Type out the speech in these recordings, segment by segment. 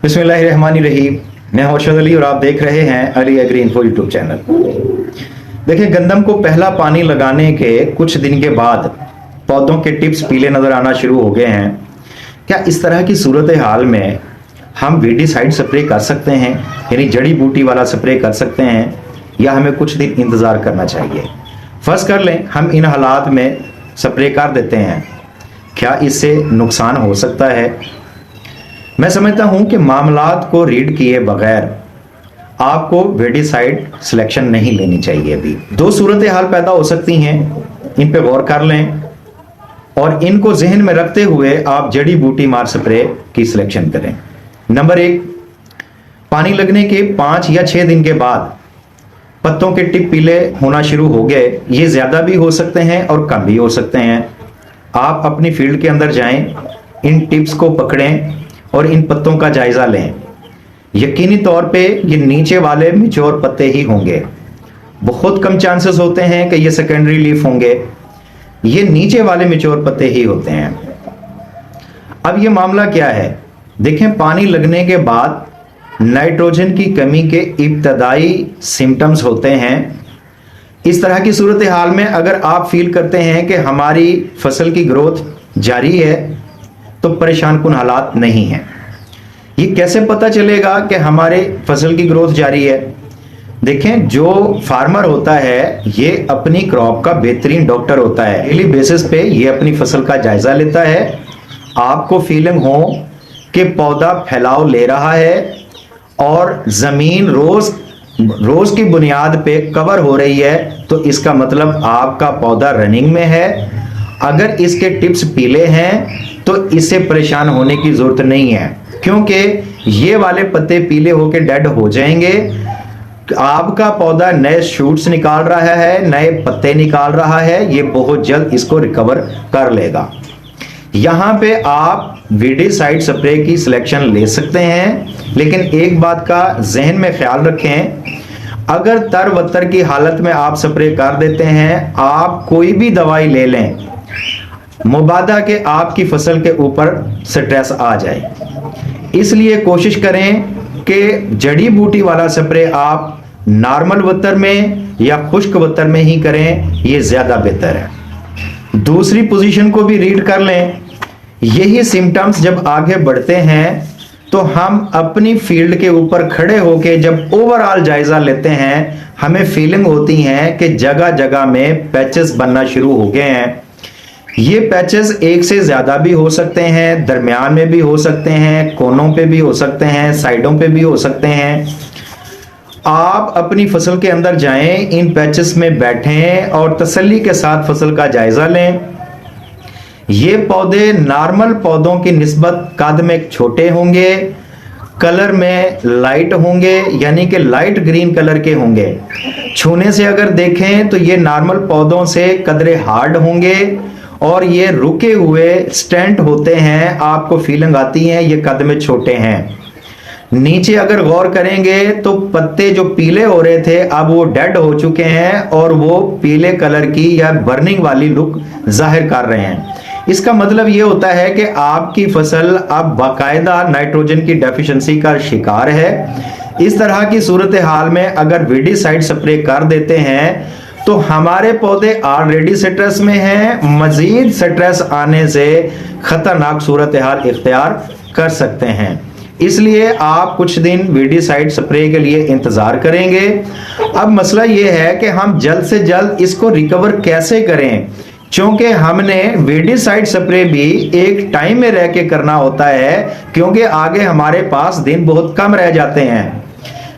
बिस्मिल्लाहिर्रहमानिर्रहीम। मैं हौशद अली और आप देख रहे हैं Ali Agri Info YouTube channel. देखिए, गंदम को पहला पानी लगाने के कुछ दिन के बाद पौधों के टिप्स पीले नजर आना शुरू हो गए हैं। क्या इस तरह की सूरत हाल में हम वीडीसाइड स्प्रे कर सकते हैं, यानी जड़ी बूटी वाला स्प्रे कर सकते हैं, या हमें कुछ दिन इंतजार करना चाहिए? फर्ज कर लें हम इन हालात में स्प्रे कर देते हैं, क्या इससे नुकसान हो सकता है? मैं समझता हूं कि मामलात को रीड किए बगैर आपको वीडीसाइड सिलेक्शन नहीं लेनी चाहिए। अभी दो सूरत हाल पैदा हो सकती हैं, इन पे गौर कर लें और इनको जहन में रखते हुए आप जड़ी बूटी मार स्प्रे की सिलेक्शन करें। नंबर 1, पानी लगने के 5 या 6 दिन के बाद पत्तों के टिप पीले होना शुरू हो गए। ये ज्यादा भी हो सकते हैं और कम भी हो सकते हैं। आप अपनी फील्ड के अंदर जाएं, इन टिप्स को पकड़ें और इन पत्तों का जायजा लें। यकीनी तौर पे ये नीचे वाले मैच्योर पत्ते ही होंगे। बहुत कम चांसेस होते हैं कि ये सेकेंडरी लीफ होंगे, ये नीचे वाले मैच्योर पत्ते ही होते हैं। अब ये मामला क्या है? देखें, पानी लगने के बाद नाइट्रोजन की कमी के इब्तदाई सिम्टम्स होते हैं। इस तरह की सूरत हाल में अगर आप फील करते हैं कि हमारी फसल की ग्रोथ जारी है तो परेशान कुन हालात नहीं है। ये कैसे पता चलेगा कि हमारे फसल की ग्रोथ जारी है? देखें, जो फार्मर होता है ये अपनी क्रॉप का बेहतरीन डॉक्टर होता है। डेली बेसिस पे ये अपनी फसल का जायजा लेता है। आपको फीलिंग हो कि पौधा फैलाव ले रहा है और जमीन रोज की बुनियाद पे कवर हो रही है, तो इसका मतलब आपका पौधा रनिंग में है। अगर इसके टिप्स पीले हैं तो इससे परेशान होने की जरूरत नहीं है, क्योंकि ये वाले पत्ते पीले होकर डेड हो जाएंगे। आपका पौधा नए शूट्स निकाल रहा है, नए पत्ते निकाल रहा है, ये बहुत जल्द इसको रिकवर कर लेगा। यहां पे आप वीडीसाइड स्प्रे की सिलेक्शन ले सकते हैं, लेकिन एक बात का जहन में ख्याल रखें, अगर तरवतर की हालत में आप स्प्रे कर देते हैं, आप कोई भी दवाई ले लें, मुबादा के आपकी फसल के ऊपर स्ट्रेस आ जाए। इसलिए कोशिश करें कि जड़ी बूटी वाला स्प्रे आप नॉर्मल वतर में या खुश्क वतर में ही करें, यह ज्यादा बेहतर है। दूसरी पोजीशन को भी रीड कर लें। यही सिम्टम्स जब आगे बढ़ते हैं तो हम अपनी फील्ड के ऊपर खड़े होकर जब ओवरऑल जायजा लेते हैं, हमें फीलिंग होती है कि जगह जगह में पैचेस बनना शुरू हो गए हैं। ये पैचेस एक से ज्यादा भी हो सकते हैं, दरमियान में भी हो सकते हैं, कोनों पे भी हो सकते हैं, साइडों पे भी हो सकते हैं। आप अपनी फसल के अंदर जाएं, इन पैचेस में बैठें और तसल्ली के साथ फसल का जायजा लें। ये पौधे नॉर्मल पौधों की निस्बत कद में छोटे होंगे, कलर में लाइट होंगे, यानी कि लाइट ग्रीन कलर के होंगे। छूने से अगर देखें तो ये नॉर्मल पौधों से कदरे हार्ड होंगे और ये रुके हुए स्टेंट होते हैं। आपको फीलिंग आती है ये कद में छोटे हैं। नीचे अगर गौर करेंगे तो पत्ते जो पीले हो रहे थे अब वो डेड हो चुके हैं और वो पीले कलर की या बर्निंग वाली लुक जाहिर कर रहे हैं। इसका मतलब ये होता है कि आपकी फसल अब बाकायदा नाइट्रोजन की डेफिशिएंसी का शिकार है। इस तरह की सूरत हाल में अगर वीडीसाइड स्प्रे कर देते हैं तो हमारे पौधे ऑलरेडी स्ट्रेस में हैं, मजीद स्ट्रेस आने से खतरनाक सूरत हाल इख्तियार कर सकते हैं। इसलिए आप कुछ दिन वीडीसाइड स्प्रे के लिए इंतजार करेंगे। अब मसला यह है कि हम जल्द से जल्द इसको रिकवर कैसे करें, क्योंकि हमने वीडीसाइड स्प्रे भी एक टाइम में रह के करना होता है, क्योंकि आगे हमारे पास दिन बहुत कम रह जाते हैं।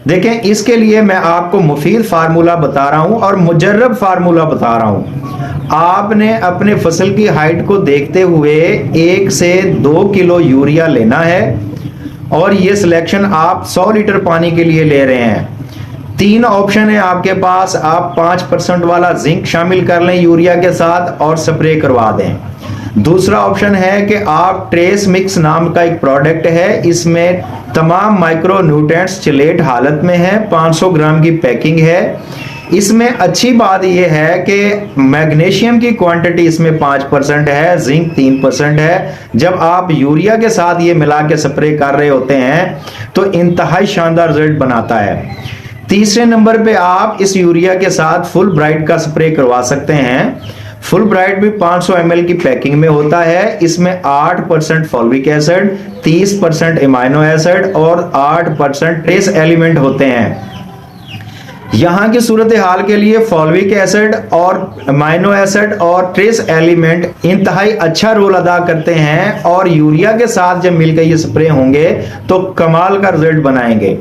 देखें, इसके लिए मैं आपको मुफीद फार्मूला बता रहा हूं और मुजर्रब फार्मूला बता रहा हूं। आपने अपने फसल की हाइट को देखते हुए 1 से 2 किलो यूरिया लेना है और ये सिलेक्शन आप 100 लीटर पानी के लिए ले रहे हैं। 3 ऑप्शन है आपके पास। आप 5% वाला जिंक शामिल कर लें यूरिया के साथ और स्प्रे करवा दें। दूसरा ऑप्शन है कि आप ट्रेस मिक्स नाम का एक प्रोडक्ट है, इसमें तमाम माइक्रो न्यूट्रिएंट्स चिलेट हालत में है, 500 ग्राम की पैकिंग है। इसमें अच्छी बात यह है कि मैग्नीशियम की क्वांटिटी इसमें 5% है, जिंक 3% है। जब आप यूरिया के साथ ये मिला के स्प्रे कर रहे होते हैं तो इंतहाई शानदार रिजल्ट बनाता है। तीसरे नंबर पे आप इस यूरिया के साथ फुल ब्राइट का स्प्रे करवा सकते हैं। फुल ब्राइट भी 500 ml की पैकिंग में होता है। इसमें 8% फॉल्विक एसिड, 30% एमाइनो एसिड और 8% ट्रेस एलिमेंट होते हैं। यहां की सूरत हाल के लिए फॉल्विक एसिड और अमाइनो एसिड और ट्रेस एलिमेंट इंतहाई अच्छा रोल अदा करते हैं और यूरिया के साथ जब मिलकर ये स्प्रे होंगे तो कमाल का रिजल्ट बनाएंगे।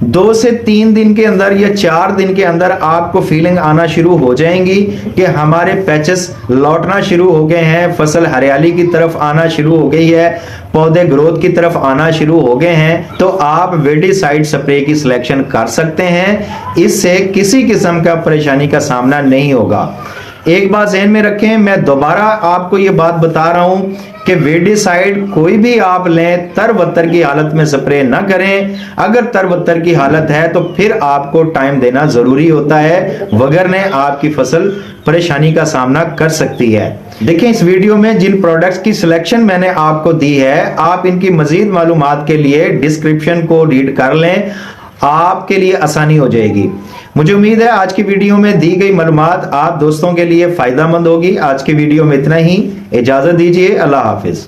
2 से 3 दिन के अंदर या 4 दिन के अंदर आपको फीलिंग आना शुरू हो जाएंगी कि हमारे पैचेस लौटना शुरू हो गए हैं, फसल हरियाली की तरफ आना शुरू हो गई है, पौधे ग्रोथ की तरफ आना शुरू हो गए हैं। तो आप वेडिसाइड स्प्रे की सिलेक्शन कर सकते हैं। इससे किसी किस्म का परेशानी का सामना नहीं होगा। एक बात ध्यान में रखें, मैं दोबारा आपको ये बात बता रहा हूं कि वेडिसाइड कोई भी आप लें तरबतर की हालत में स्प्रे ना करें। अगर तरबतर की हालत है तो फिर आपको टाइम देना जरूरी होता है, वगरने आपकी फसल परेशानी का सामना कर सकती है। देखिए, इस वीडियो में जिन प्रोडक्ट्स की सिलेक्शन मैंने आपको दी है, आप इनकी मजीद मालूमात के लिए डिस्क्रिप्शन को रीड कर लें, आपके लिए आसानी हो जाएगी। मुझे उम्मीद है आज की वीडियो में दी गई मालूमात आप दोस्तों के लिए फायदेमंद होगी। आज की वीडियो में इतना ही, इजाजत दीजिए, अल्लाह हाफिज।